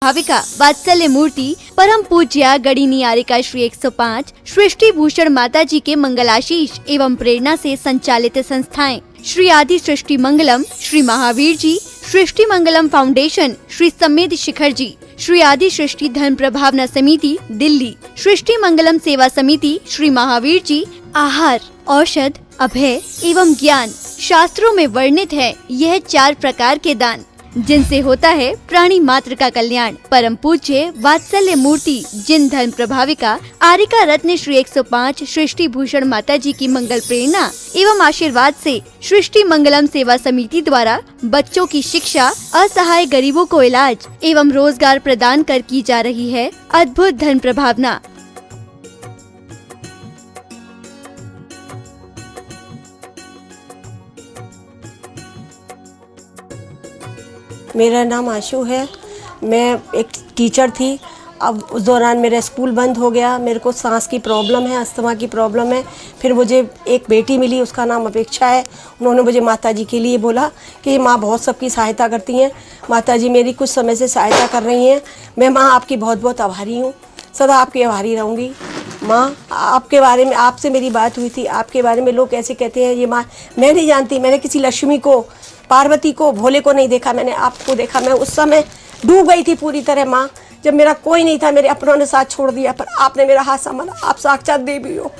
भाविका वात्सल्य मूर्ति परम पूज्य गणिनी आरिका श्री 105 सृष्टि भूषण माता जी के मंगलाशीष एवं प्रेरणा से संचालित संस्थाएं श्री आदि सृष्टि मंगलम, श्री महावीर जी, सृष्टि मंगलम फाउंडेशन, श्री समेत शिखर जी, श्री आदि सृष्टि धर्म प्रभावना समिति दिल्ली, सृष्टि मंगलम सेवा समिति, श्री महावीर जी। आहार, औषध, अभय एवं ज्ञान शास्त्रों में वर्णित है यह 4 प्रकार के दान जिनसे होता है प्राणी मात्र का कल्याण। परम पूज्य वात्सल्य मूर्ति जिन धर्म प्रभाविका आरिका रत्न श्री 105 सृष्टि भूषण माता जी की मंगल प्रेरणा एवं आशीर्वाद से सृष्टि मंगलम सेवा समिति द्वारा बच्चों की शिक्षा, असहाय गरीबों को इलाज एवं रोजगार प्रदान कर की जा रही है अद्भुत धर्म प्रभावना। मेरा नाम आशु है। मैं एक टीचर थी। अब उस दौरान मेरा स्कूल बंद हो गया। मेरे को सांस की प्रॉब्लम है, अस्थमा की प्रॉब्लम है। फिर मुझे एक बेटी मिली, उसका नाम अपेक्षा है। उन्होंने मुझे माता जी के लिए बोला कि माँ बहुत सबकी सहायता करती हैं, माता जी मेरी कुछ समय से सहायता कर रही हैं। मैं माँ आपकी बहुत बहुत आभारी हूँ, सदा आपकी आभारी रहूँगी। माँ आपके बारे में, आपसे मेरी बात हुई थी, आपके बारे में लोग कैसे कहते हैं ये माँ, मैं नहीं जानती। मैंने किसी लक्ष्मी को, पार्वती को, भोले को नहीं देखा, मैंने आपको देखा। मैं उस समय डूब गई थी पूरी तरह माँ, जब मेरा कोई नहीं था, मेरे अपनों ने साथ छोड़ दिया, पर आपने मेरा हाथ संभाला। आप साक्षात देवी हो,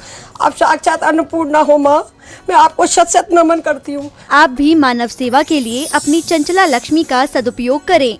आप साक्षात अन्नपूर्णा हो माँ, मैं आपको शत शत नमन करती हूँ। आप भी मानव सेवा के लिए अपनी चंचला लक्ष्मी का सदुपयोग करें।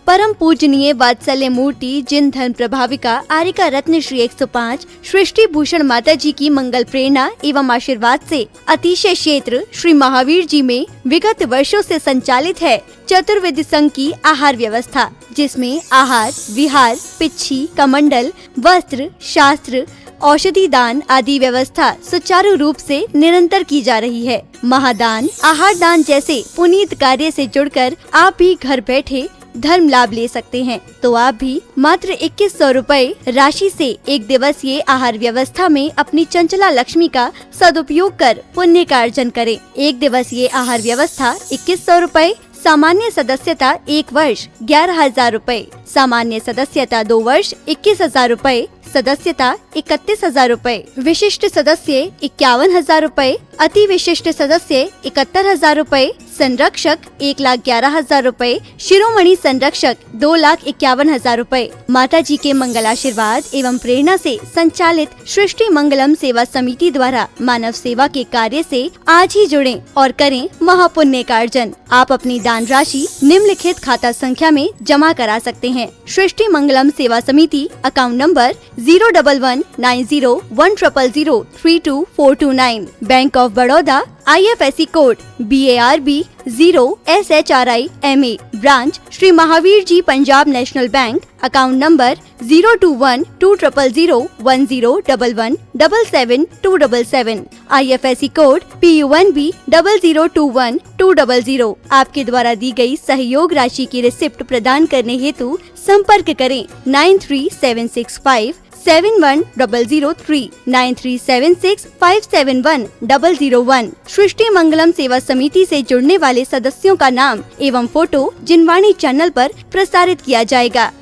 परम पूजनीय वात्सल्य मूर्ति जिन धर्म प्रभाविका आरिका रत्न श्री 105 सृष्टि भूषण माता जी की मंगल प्रेरणा एवं आशीर्वाद से अतिशय क्षेत्र श्री महावीर जी में विगत वर्षों से संचालित है चतुर्विध संघ की आहार व्यवस्था, जिसमें आहार, विहार, पिच्छी, कमंडल, वस्त्र, शास्त्र, औषधि दान आदि व्यवस्था सुचारू रूप से निरंतर की जा रही है। महादान, आहार दान जैसे पुनीत कार्य से जुड़कर आप भी घर बैठे धर्म लाभ ले सकते हैं। तो आप भी मात्र 2100 रुपए राशि से एक दिवसीय आहार व्यवस्था में अपनी चंचला लक्ष्मी का सदुपयोग कर पुण्य का अर्जन करें। एक दिवसीय आहार व्यवस्था 2100 रुपए, सामान्य सदस्यता 1 वर्ष 11,000 रुपए, सामान्य सदस्यता 2 वर्ष 21,000 रुपए, सदस्यता 31,000 रुपए, विशिष्ट सदस्य 51,000 रुपए, अति विशिष्ट सदस्य 71,000 रुपए, संरक्षक 1,11,000 रुपए, शिरोमणि संरक्षक 2,51,000 रुपए। माता जी के मंगलाशीर्वाद एवं प्रेरणा से संचालित सृष्टि मंगलम सेवा समिति द्वारा मानव सेवा के कार्य से आज ही जुड़ें और करें महापुण्य का अर्जन। आप अपनी दान राशि निम्नलिखित खाता संख्या में जमा करा सकते हैं। सृष्टि Mangalam Seva Samiti, account number 01190100032 bank of Baroda, IFSC code BARB 0SHRIMA, branch Shri Mahavir ji Punjab national bank, account number 021-200-101177-277, IFSC code PUNB 0021200। आपके द्वारा दी गई सहयोग राशि की रिसिप्ट प्रदान करने हेतु संपर्क करें 9376571003 9376571001। सृष्टि मंगलम सेवा समिति से जुड़ने वाले सदस्यों का नाम एवं फोटो जिनवाणी चैनल पर प्रसारित किया जाएगा।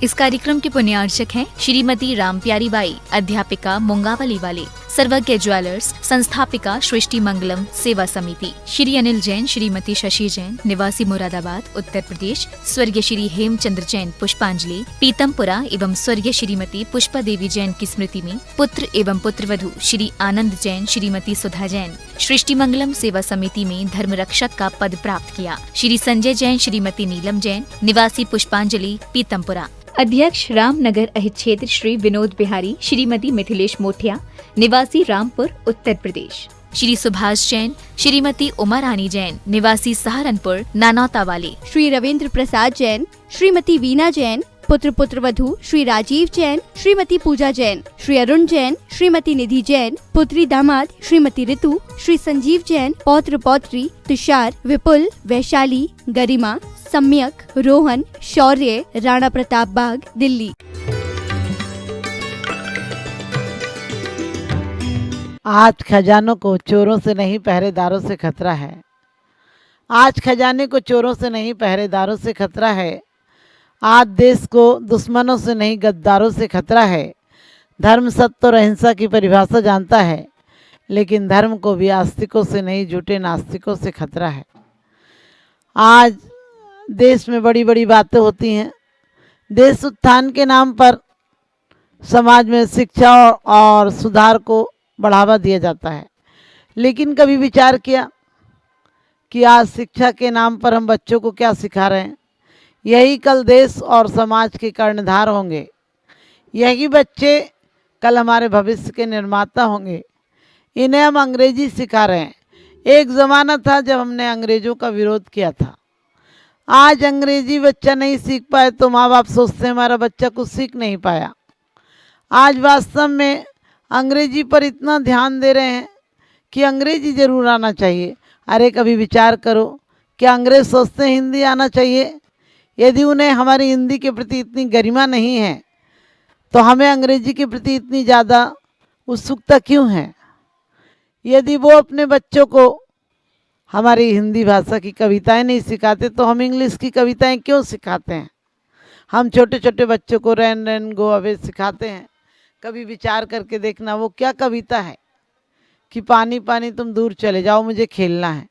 इस कार्यक्रम के पुण्यार्चक हैं श्रीमती राम प्यारी बाई, अध्यापिका मुंगावली वाले, सर्वज्ञ ज्वेलर्स, संस्थापिका सृष्टि मंगलम सेवा समिति, श्री अनिल जैन, श्रीमती शशि जैन, निवासी मुरादाबाद उत्तर प्रदेश, स्वर्गीय श्री हेमचंद्र जैन पुष्पांजलि पीतमपुरा एवं स्वर्गीय श्रीमती पुष्पा देवी जैन की स्मृति में पुत्र एवं पुत्रवधू श्री आनंद जैन, श्रीमती सुधा जैन सृष्टि मंगलम सेवा समिति में धर्म रक्षक का पद प्राप्त किया। श्री संजय जैन, श्रीमती नीलम जैन, निवासी पुष्पांजलि पीतमपुरा। अध्यक्ष रामनगर अहित क्षेत्र श्री विनोद बिहारी, श्रीमती मिथिलेश मोठिया, निवासी रामपुर उत्तर प्रदेश। श्री सुभाष जैन, श्रीमती उमा रानी जैन, निवासी सहारनपुर नानौता वाले। श्री रविंद्र प्रसाद जैन, श्रीमती वीना जैन, पुत्र पुत्रवधू श्री राजीव जैन, श्रीमती पूजा जैन, श्री अरुण जैन, श्रीमती निधि जैन, पुत्री दामाद श्रीमती ऋतु, श्री संजीव जैन, पौत्र पौत्री तुषार, विपुल, वैशाली, गरिमा, सम्यक, रोहन, शौर्य, राणा प्रताप बाग, दिल्ली। आज खजानों को चोरों से नहीं पहरेदारों से खतरा है। आज खजाने को चोरों से नहीं पहरेदारों से खतरा है। आज देश को दुश्मनों से नहीं गद्दारों से खतरा है। धर्म सत्य और अहिंसा की परिभाषा जानता है, लेकिन धर्म को भी आस्तिकों से नहीं झूठे नास्तिकों से खतरा है। आज देश में बड़ी बड़ी बातें होती हैं। देश उत्थान के नाम पर समाज में शिक्षा और सुधार को बढ़ावा दिया जाता है, लेकिन कभी विचार किया कि आज शिक्षा के नाम पर हम बच्चों को क्या सिखा रहे हैं? यही कल देश और समाज के कर्णधार होंगे। यही बच्चे कल हमारे भविष्य के निर्माता होंगे। इन्हें हम अंग्रेजी सिखा रहे हैं। एक ज़माना था जब हमने अंग्रेज़ों का विरोध किया था। आज अंग्रेजी बच्चा नहीं सीख पाए तो माँ बाप सोचते हैं हमारा बच्चा कुछ सीख नहीं पाया। आज वास्तव में अंग्रेजी पर इतना ध्यान दे रहे हैं कि अंग्रेजी ज़रूर आना चाहिए। अरे कभी विचार करो, क्या अंग्रेज़ सोचते हैं हिंदी आना चाहिए? यदि उन्हें हमारी हिंदी के प्रति इतनी गरिमा नहीं है तो हमें अंग्रेजी के प्रति इतनी ज़्यादा उत्सुकता क्यों है? यदि वो अपने बच्चों को हमारी हिंदी भाषा की कविताएं नहीं सिखाते तो हम इंग्लिश की कविताएं क्यों सिखाते हैं? हम छोटे छोटे बच्चों को रैन रैन गो अवे सिखाते हैं। कभी विचार करके देखना वो क्या कविता है कि पानी पानी तुम दूर चले जाओ मुझे खेलना है।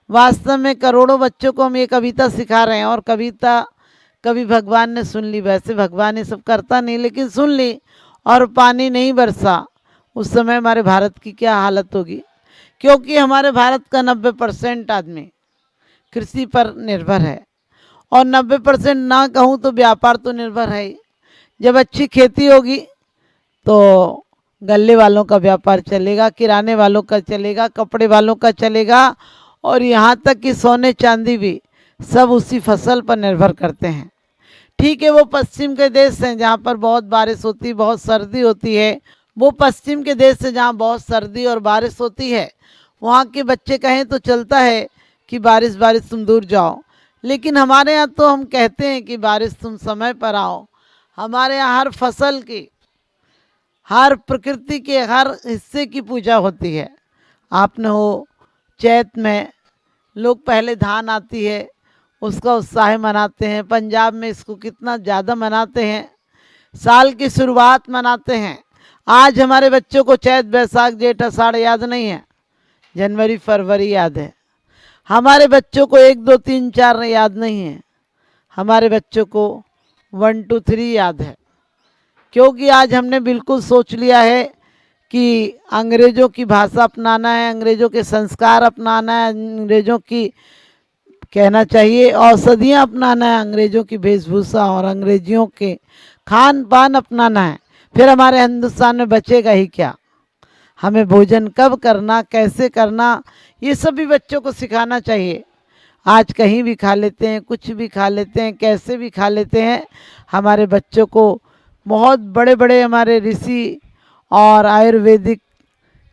वास्तव में करोड़ों बच्चों को हम ये कविता सिखा रहे हैं, और कविता कभी भगवान ने सुन ली। वैसे भगवान ये सब करता नहीं, लेकिन सुन ली और पानी नहीं बरसा, उस समय हमारे भारत की क्या हालत होगी? क्योंकि हमारे भारत का 90% आदमी कृषि पर निर्भर है, और 90% ना कहूँ तो व्यापार तो निर्भर है ही। जब अच्छी खेती होगी तो गल्ले वालों का व्यापार चलेगा, किराने वालों का चलेगा, कपड़े वालों का चलेगा, और यहाँ तक कि सोने चांदी भी सब उसी फसल पर निर्भर करते हैं। ठीक है, वो पश्चिम के देश हैं जहाँ पर बहुत बारिश होती, बहुत सर्दी होती है। वो पश्चिम के देश से जहाँ बहुत सर्दी और बारिश होती है, वहाँ के बच्चे कहें तो चलता है कि बारिश बारिश तुम दूर जाओ। लेकिन हमारे यहाँ तो हम कहते हैं कि बारिश तुम समय पर आओ। हमारे यहाँ हर फसल की, हर प्रकृति के हर हिस्से की पूजा होती है। आपने हो चैत में लोग पहले धान आती है उसका उत्साह मनाते हैं। पंजाब में इसको कितना ज़्यादा मनाते हैं, साल की शुरुआत मनाते हैं। आज हमारे बच्चों को चैत बैसाख जेठ आषाढ़ याद नहीं है, जनवरी फरवरी याद है। हमारे बच्चों को 1 2 3 4 याद नहीं है, हमारे बच्चों को 1 2 3 याद है। क्योंकि आज हमने बिल्कुल सोच लिया है कि अंग्रेज़ों की भाषा अपनाना है, अंग्रेज़ों के संस्कार अपनाना है, अंग्रेज़ों की कहना चाहिए औषधियाँ अपनाना है, अंग्रेज़ों की वेशभूषा और अंग्रेजियों के खान पान अपनाना है। फिर हमारे हिंदुस्तान में बचेगा ही क्या? हमें भोजन कब करना, कैसे करना, ये सब भी बच्चों को सिखाना चाहिए। आज कहीं भी खा लेते हैं, कुछ भी खा लेते हैं, कैसे भी खा लेते हैं। हमारे बच्चों को बहुत बड़े बड़े हमारे ऋषि और आयुर्वेदिक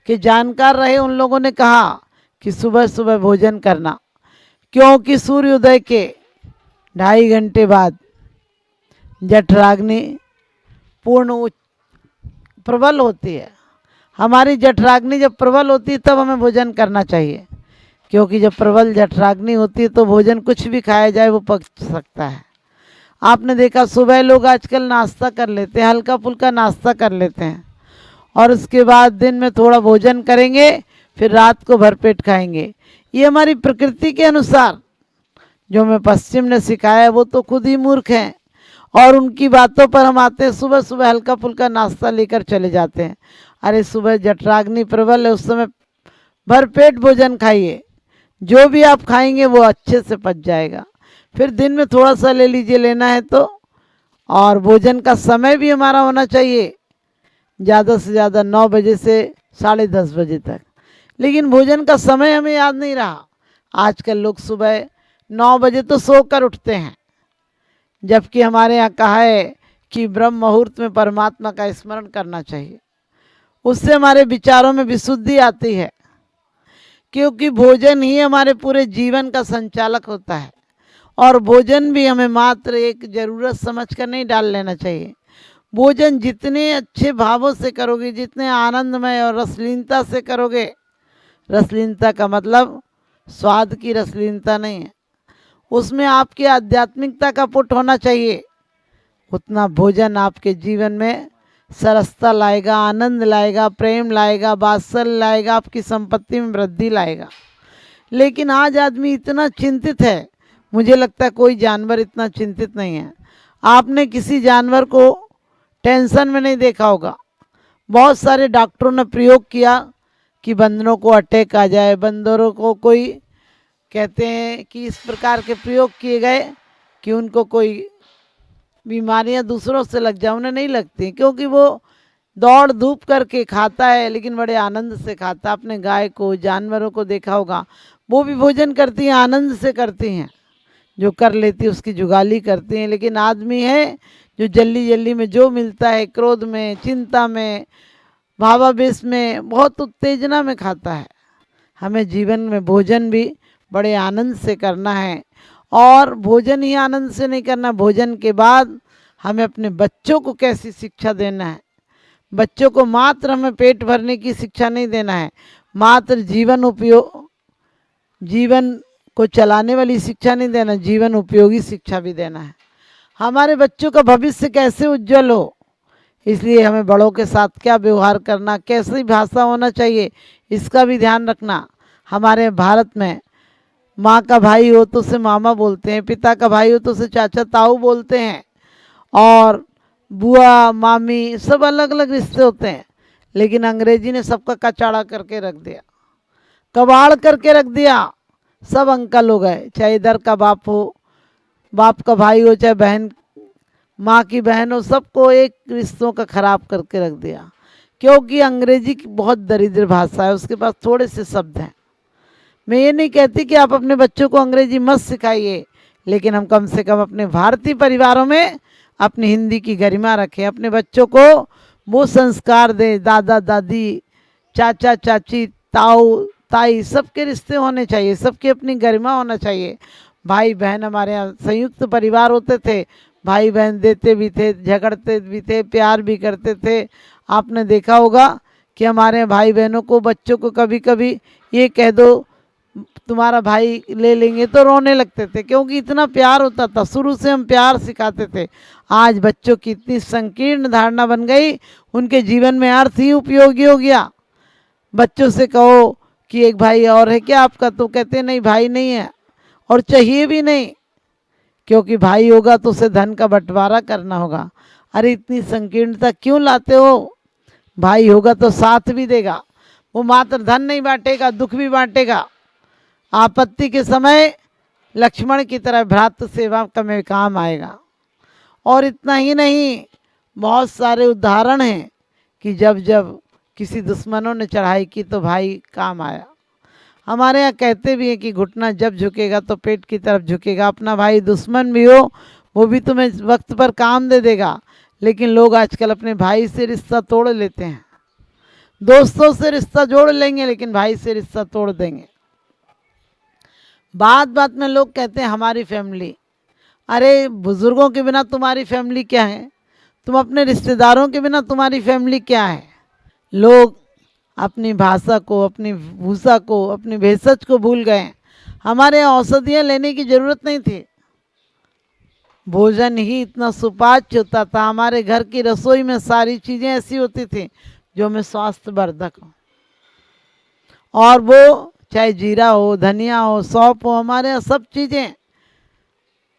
के जानकार रहे, उन लोगों ने कहा कि सुबह सुबह भोजन करना, क्योंकि सूर्योदय के 2.5 घंटे बाद जठराग्नि पूर्ण प्रबल होती है। हमारी जठराग्नि जब प्रबल होती है तब हमें भोजन करना चाहिए, क्योंकि जब प्रबल जठराग्नि होती है तो भोजन कुछ भी खाया जाए वो पच सकता है। आपने देखा सुबह लोग आजकल नाश्ता कर लेते हैं, हल्का फुल्का नाश्ता कर लेते हैं, और उसके बाद दिन में थोड़ा भोजन करेंगे, फिर रात को भरपेट खाएंगे। ये हमारी प्रकृति के अनुसार जो हमें पश्चिम ने सिखाया है वो तो खुद ही मूर्ख हैं, और उनकी बातों पर हम आते हैं। सुबह सुबह हल्का फुल्का नाश्ता लेकर चले जाते हैं। अरे सुबह जठराग्नि प्रबल है, उस समय भरपेट भोजन खाइए, जो भी आप खाएंगे वो अच्छे से पच जाएगा। फिर दिन में थोड़ा सा ले लीजिए, लेना है तो। और भोजन का समय भी हमारा होना चाहिए ज़्यादा से ज़्यादा 9 बजे से 10:30 बजे तक। लेकिन भोजन का समय हमें याद नहीं रहा। आजकल लोग सुबह 9 बजे तो सोकर उठते हैं, जबकि हमारे यहाँ कहा है कि ब्रह्म मुहूर्त में परमात्मा का स्मरण करना चाहिए। उससे हमारे विचारों में विशुद्धि आती है, क्योंकि भोजन ही हमारे पूरे जीवन का संचालक होता है। और भोजन भी हमें मात्र एक ज़रूरत समझकर नहीं डाल लेना चाहिए। भोजन जितने अच्छे भावों से करोगे, जितने आनंदमय और रसलीनता से करोगे, रसलीनता का मतलब स्वाद की रसलीनता नहीं है, उसमें आपकी आध्यात्मिकता का पुट होना चाहिए। उतना भोजन आपके जीवन में सरसता लाएगा, आनंद लाएगा, प्रेम लाएगा, वात्सल्य लाएगा, आपकी संपत्ति में वृद्धि लाएगा। लेकिन आज आदमी इतना चिंतित है, मुझे लगता है कोई जानवर इतना चिंतित नहीं है। आपने किसी जानवर को टेंशन में नहीं देखा होगा। बहुत सारे डॉक्टरों ने प्रयोग किया कि बंदरों को अटैक आ जाए, बंदरों को कोई कहते हैं कि इस प्रकार के प्रयोग किए गए कि उनको कोई बीमारियां दूसरों से लग जाए, उन्हें नहीं लगती, क्योंकि वो दौड़ धूप करके खाता है, लेकिन बड़े आनंद से खाता है। अपने गाय को, जानवरों को देखा होगा, वो भी भोजन करती हैं, आनंद से करती हैं, जो कर लेती उसकी जुगाली करती हैं। लेकिन आदमी है जो जल्दी जल्दी में जो मिलता है, क्रोध में, चिंता में, भावावेश में, बहुत उत्तेजना में खाता है। हमें जीवन में भोजन भी बड़े आनंद से करना है, और भोजन ही आनंद से नहीं करना, भोजन के बाद हमें अपने बच्चों को कैसी शिक्षा देना है। बच्चों को मात्र हमें पेट भरने की शिक्षा नहीं देना है, मात्र जीवन को चलाने वाली शिक्षा नहीं देना, जीवन उपयोगी शिक्षा भी देना है। हमारे बच्चों का भविष्य कैसे उज्जवल हो, इसलिए हमें बड़ों के साथ क्या व्यवहार करना, कैसी भाषा होना चाहिए, इसका भी ध्यान रखना। हमारे भारत में माँ का भाई हो तो उसे मामा बोलते हैं, पिता का भाई हो तो उसे चाचा ताऊ बोलते हैं, और बुआ मामी सब अलग अलग रिश्ते होते हैं। लेकिन अंग्रेजी ने सबका कचाड़ा करके रख दिया, कबाड़ करके रख दिया। सब अंकल हो गए, चाहे इधर का बाप हो, बाप का भाई हो, चाहे बहन, माँ की बहन हो, सबको एक रिश्तों का खराब करके रख दिया। क्योंकि अंग्रेजी की बहुत दरिद्र भाषा है, उसके पास थोड़े से शब्द हैं। मैं ये नहीं कहती कि आप अपने बच्चों को अंग्रेजी मत सिखाइए, लेकिन हम कम से कम अपने भारतीय परिवारों में अपनी हिंदी की गरिमा रखें, अपने बच्चों को वो संस्कार दें। दादा दादी, चाचा चाची, ताऊ ताई, सबके रिश्ते होने चाहिए, सबकी अपनी गरिमा होना चाहिए। भाई बहन, हमारे यहाँ संयुक्त परिवार होते थे, भाई बहन देते भी थे, झगड़ते भी थे, प्यार भी करते थे। आपने देखा होगा कि हमारे भाई बहनों को, बच्चों को कभी कभी ये कह दो तुम्हारा भाई ले लेंगे तो रोने लगते थे, क्योंकि इतना प्यार होता था। शुरू से हम प्यार सिखाते थे। आज बच्चों की इतनी संकीर्ण धारणा बन गई, उनके जीवन में अर्थ ही उपयोगी हो गया। बच्चों से कहो कि एक भाई और है क्या आपका, तो कहते नहीं भाई नहीं है, और चाहिए भी नहीं, क्योंकि भाई होगा तो उसे धन का बंटवारा करना होगा। अरे इतनी संकीर्णता क्यों लाते हो? भाई होगा तो साथ भी देगा, वो मात्र धन नहीं बांटेगा, दुख भी बांटेगा। आपत्ति के समय लक्ष्मण की तरह भ्रातृ सेवा का में काम आएगा। और इतना ही नहीं, बहुत सारे उदाहरण हैं कि जब जब किसी दुश्मनों ने चढ़ाई की तो भाई काम आया। हमारे यहाँ कहते भी हैं कि घुटना जब झुकेगा तो पेट की तरफ झुकेगा। अपना भाई दुश्मन भी हो, वो भी तुम्हें वक्त पर काम दे देगा। लेकिन लोग आजकल अपने भाई से रिश्ता तोड़ लेते हैं, दोस्तों से रिश्ता जोड़ लेंगे, लेकिन भाई से रिश्ता तोड़ देंगे। बात बात में लोग कहते हैं हमारी फैमिली। अरे बुजुर्गों के बिना तुम्हारी फैमिली क्या है? तुम अपने रिश्तेदारों के बिना तुम्हारी फैमिली क्या है? लोग अपनी भाषा को, अपनी भूषा को, अपनी भेषज को भूल गए। हमारे यहाँ औषधियाँ लेने की ज़रूरत नहीं थी, भोजन ही इतना सुपाच्य होता था। हमारे घर की रसोई में सारी चीज़ें ऐसी होती थी जो हमें स्वास्थ्यवर्धक हो, और वो चाहे जीरा हो, धनिया हो, सौंफ हो, हमारे यहाँ सब चीज़ें,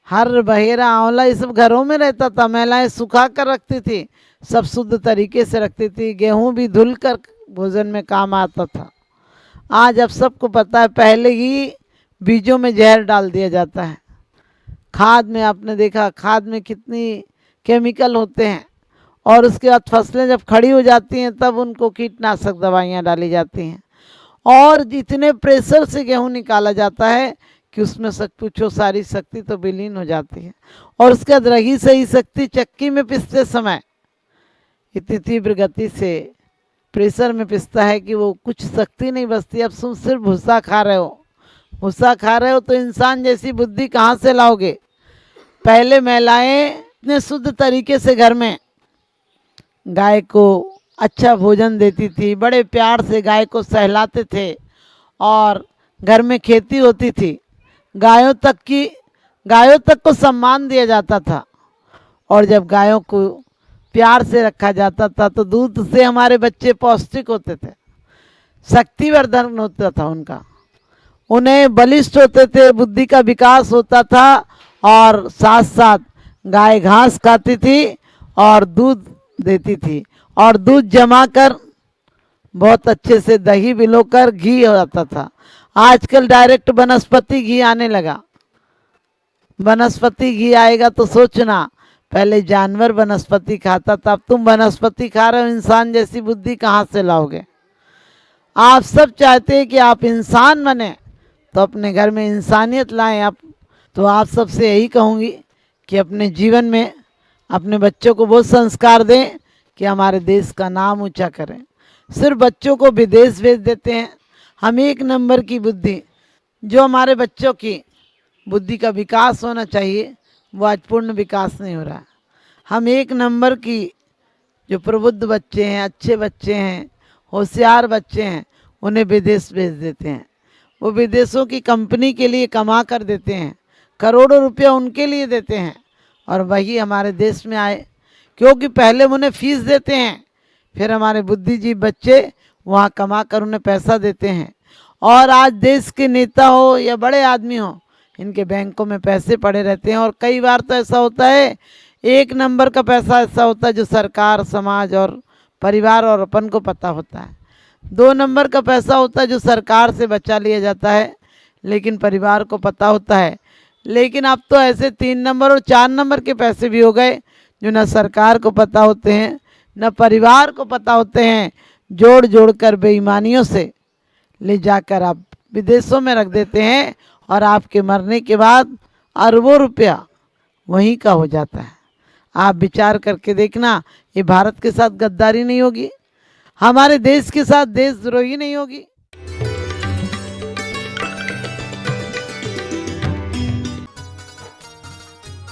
हर बहेरा, आंवला, ये सब घरों में रहता था। महिलाएं सुखा कर रखती थी, सब शुद्ध तरीके से रखती थी। गेहूं भी धुल कर भोजन में काम आता था। आज अब सबको पता है, पहले ही बीजों में जहर डाल दिया जाता है। खाद में आपने देखा, खाद में कितनी केमिकल होते हैं, और उसके बाद फसलें जब खड़ी हो जाती हैं तब उनको कीटनाशक दवाइयाँ डाली जाती हैं, और जितने प्रेशर से गेहूं निकाला जाता है कि उसमें सच पूछो सारी शक्ति तो विलीन हो जाती है। और उसके बाद रही सही शक्ति चक्की में पिसते समय इतनी तीव्र गति से प्रेशर में पिसता है कि वो कुछ शक्ति नहीं बचती। अब तुम सिर्फ भूसा खा रहे हो, भूसा खा रहे हो तो इंसान जैसी बुद्धि कहाँ से लाओगे? पहले महिलाएं इतने शुद्ध तरीके से घर में गाय को अच्छा भोजन देती थी, बड़े प्यार से गाय को सहलाते थे, और घर में खेती होती थी, गायों तक को सम्मान दिया जाता था। और जब गायों को प्यार से रखा जाता था तो दूध से हमारे बच्चे पौष्टिक होते थे, शक्तिवर्धन होता था उनका, उन्हें बलिष्ठ होते थे, बुद्धि का विकास होता था। और साथ साथ गाय घास खाती थी और दूध देती थी, और दूध जमा कर बहुत अच्छे से दही भिगोकर घी हो जाता था। आजकल डायरेक्ट वनस्पति घी आने लगा। वनस्पति घी आएगा तो सोचना, पहले जानवर वनस्पति खाता था, अब तुम वनस्पति खा रहे हो, इंसान जैसी बुद्धि कहाँ से लाओगे। आप सब चाहते हैं कि आप इंसान बने तो अपने घर में इंसानियत लाएं। आप तो आप सबसे यही कहूँगी कि अपने जीवन में अपने बच्चों को वो संस्कार दें कि हमारे देश का नाम ऊंचा करें। सिर्फ बच्चों को विदेश भेज देते हैं हम, एक नंबर की बुद्धि, जो हमारे बच्चों की बुद्धि का विकास होना चाहिए वो आज पूर्ण विकास नहीं हो रहा। हम एक नंबर की जो प्रबुद्ध बच्चे हैं, अच्छे बच्चे हैं, होशियार बच्चे हैं, उन्हें विदेश भेज देते हैं। वो विदेशों की कंपनी के लिए कमा कर देते हैं, करोड़ों रुपया उनके लिए देते हैं, और वही हमारे देश में आए, क्योंकि पहले उन्हें फीस देते हैं, फिर हमारे बुद्धिजीवी बच्चे वहाँ कमा कर उन्हें पैसा देते हैं। और आज देश के नेता हो या बड़े आदमी हो, इनके बैंकों में पैसे पड़े रहते हैं। और कई बार तो ऐसा होता है, एक नंबर का पैसा ऐसा होता है जो सरकार, समाज और परिवार और अपन को पता होता है। 2 नंबर का पैसा होता है जो सरकार से बचा लिया जाता है लेकिन परिवार को पता होता है। लेकिन अब तो ऐसे 3 नंबर और 4 नंबर के पैसे भी हो गए जो न सरकार को पता होते हैं न परिवार को पता होते हैं। जोड़ जोड़ कर बेईमानियों से ले जाकर आप विदेशों में रख देते हैं, और आपके मरने के बाद अरबों रुपया वहीं का हो जाता है। आप विचार करके देखना, ये भारत के साथ गद्दारी नहीं होगी, हमारे देश के साथ देशद्रोही नहीं होगी।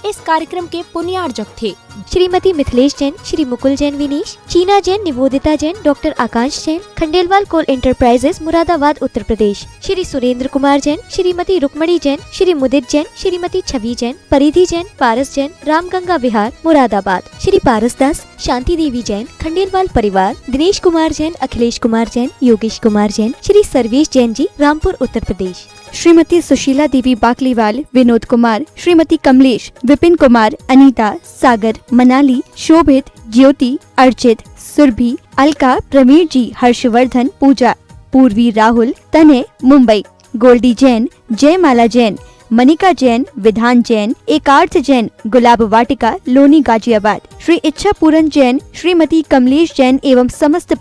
इस कार्यक्रम के पुण्यार्जक थे श्रीमती मिथिलेश जैन, श्री मुकुल जैन विनीश, चीना जैन, निवोदिता जैन, डॉक्टर आकाश जैन, खंडेलवाल कोल एंटरप्राइजेस मुरादाबाद उत्तर प्रदेश, श्री सुरेंद्र कुमार जैन, श्रीमती रुक्मणी जैन, श्री मुदित जैन, श्रीमती छवि जैन, परिधि जैन, पारस जैन, रामगंगा विहार मुरादाबाद, श्री पारस दास, शांति देवी जैन, खंडेलवाल परिवार, दिनेश कुमार जैन, अखिलेश कुमार जैन, योगेश कुमार जैन, श्री सर्वेश जैन जी, रामपुर उत्तर प्रदेश, श्रीमती सुशीला देवी बाकलीवाल, विनोद कुमार, श्रीमती कमलेश, विपिन कुमार, अनीता, सागर, मनाली, शोभित, ज्योति, अर्चित, सुरभि, अलका, प्रवीण जी, हर्षवर्धन, पूजा, पूर्वी, राहुल, तनय, मुंबई, गोल्डी जैन, जयमाला जैन, मनिका जैन, विधान जैन, एकार्थ जैन, गुलाब वाटिका, लोनी, गाजियाबाद, श्री इच्छा पूरन जैन, श्रीमती कमलेश जैन एवं समस्त